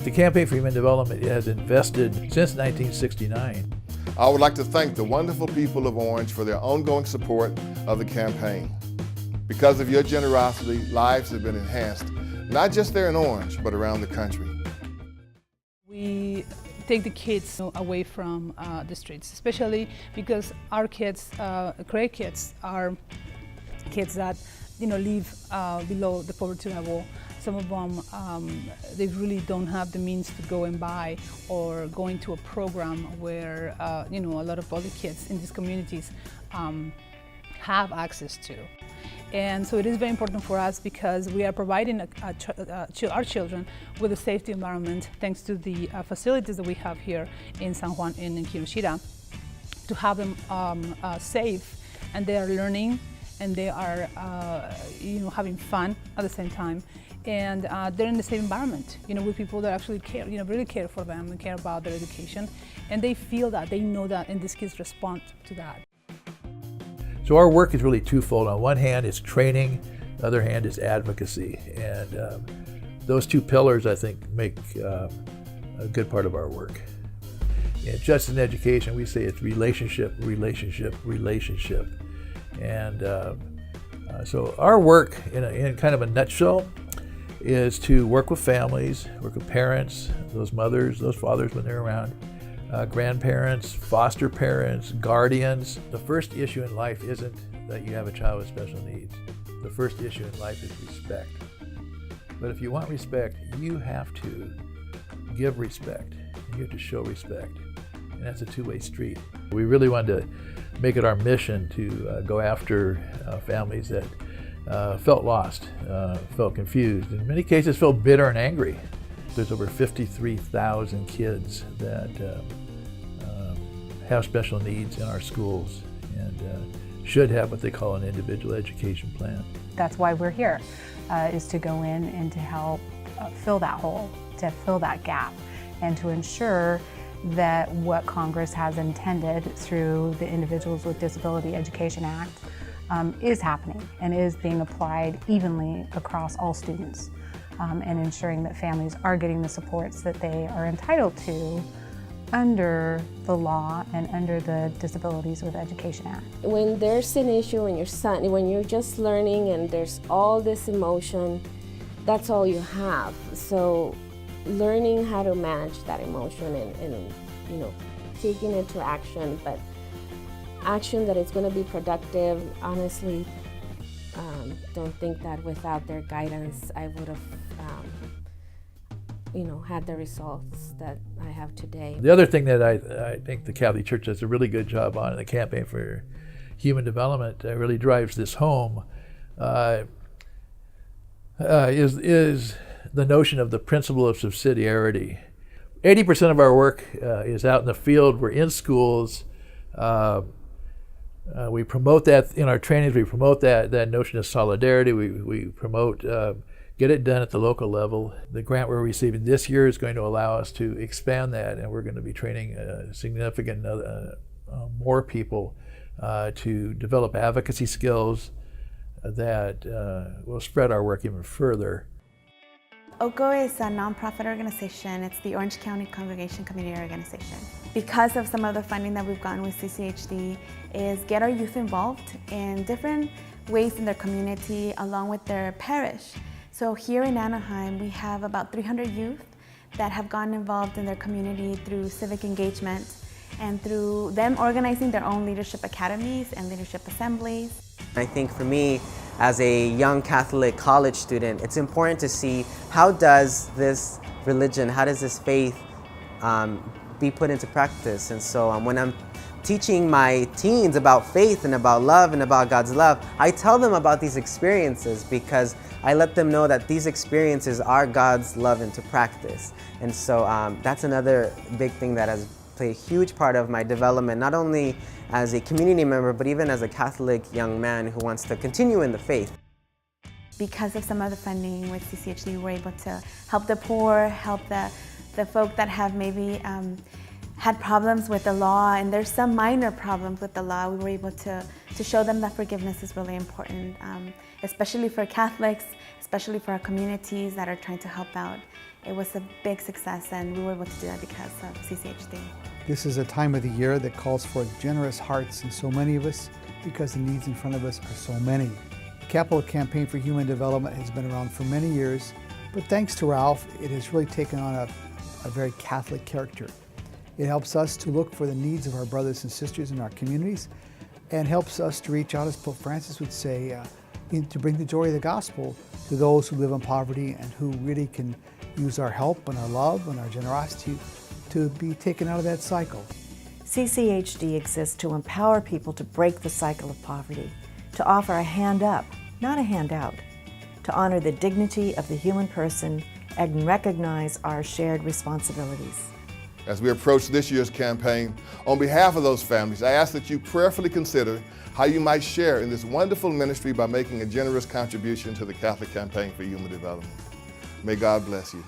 The Campaign for Human Development has invested since 1969. I would like to thank the wonderful people of Orange for their ongoing support of the campaign. Because of your generosity, lives have been enhanced, not just there in Orange, but around the country. We take the kids away from the streets, especially because our kids, CREER kids, are kids that live below the poverty level. Some of them, they really don't have the means to go and buy or go into a program where a lot of other kids in these communities have access to. And so it is very important for us because we are providing our children with a safety environment thanks to the facilities that we have here in San Juan and in Comunidad, to have them safe, and they are learning and they are having fun at the same time, and they're in the same environment with people that actually care, really care for them and care about their education, and they feel that, they know that, and these kids respond to that. So our work is really twofold. On one hand, it's training. The other hand is advocacy. And those two pillars, I think, make a good part of our work. And just in education, we say it's relationship, relationship, relationship. And so our work, in kind of a nutshell, is to work with families, work with parents, those mothers, those fathers when they're around, grandparents, foster parents, guardians. The first issue in life isn't that you have a child with special needs. The first issue in life is respect. But if you want respect, you have to give respect. You have to show respect. And that's a two-way street. We really wanted to make it our mission to go after families that felt lost, felt confused, in many cases felt bitter and angry. There's over 53,000 kids that have special needs in our schools and should have what they call an individual education plan. That's why we're here, is to go in and to help fill that hole, to fill that gap, and to ensure that what Congress has intended through the Individuals with Disability Education Act is happening and is being applied evenly across all students. And ensuring that families are getting the supports that they are entitled to under the law and under the Disabilities with Education Act. When there's an issue when you're just learning and there's all this emotion, that's all you have. So learning how to manage that emotion and taking it to action, but action that is going to be productive, honestly, don't think that without their guidance I would have had the results that I have today. The other thing that I think the Catholic Church does a really good job on in the Campaign for Human Development really drives this home is the notion of the principle of subsidiarity. 80% of our work is out in the field. We're in schools. We promote that in our trainings. We promote that notion of solidarity. We promote get it done at the local level. The grant we're receiving this year is going to allow us to expand that, and we're going to be training significant more people to develop advocacy skills that will spread our work even further. OCCCO is a nonprofit organization. It's the Orange County Congregation Community Organization. Because of some of the funding that we've gotten with CCHD is get our youth involved in different ways in their community along with their parish. So here in Anaheim, we have about 300 youth that have gotten involved in their community through civic engagement and through them organizing their own leadership academies and leadership assemblies. I think for me, as a young Catholic college student, it's important to see how does this religion, how does this faith be put into practice. And so when I'm teaching my teens about faith and about love and about God's love, I tell them about these experiences because I let them know that these experiences are God's love into practice. And so that's another big thing that has played a huge part of my development, not only as a community member, but even as a Catholic young man who wants to continue in the faith. Because of some of the funding with CCHD, we were able to help the poor, help the folk that have maybe had problems with the law, and there's some minor problems with the law. We were able to show them that forgiveness is really important, especially for Catholics, especially for our communities that are trying to help out. It was a big success, and we were able to do that because of CCHD. This is a time of the year that calls for generous hearts in so many of us because the needs in front of us are so many. The Capital Campaign for Human Development has been around for many years, but thanks to Ralph, it has really taken on a very Catholic character. It helps us to look for the needs of our brothers and sisters in our communities and helps us to reach out, as Pope Francis would say, to bring the joy of the gospel to those who live in poverty and who really can use our help and our love and our generosity to be taken out of that cycle. CCHD exists to empower people to break the cycle of poverty, to offer a hand up, not a handout, to honor the dignity of the human person and recognize our shared responsibilities. As we approach this year's campaign, on behalf of those families, I ask that you prayerfully consider how you might share in this wonderful ministry by making a generous contribution to the Catholic Campaign for Human Development. May God bless you.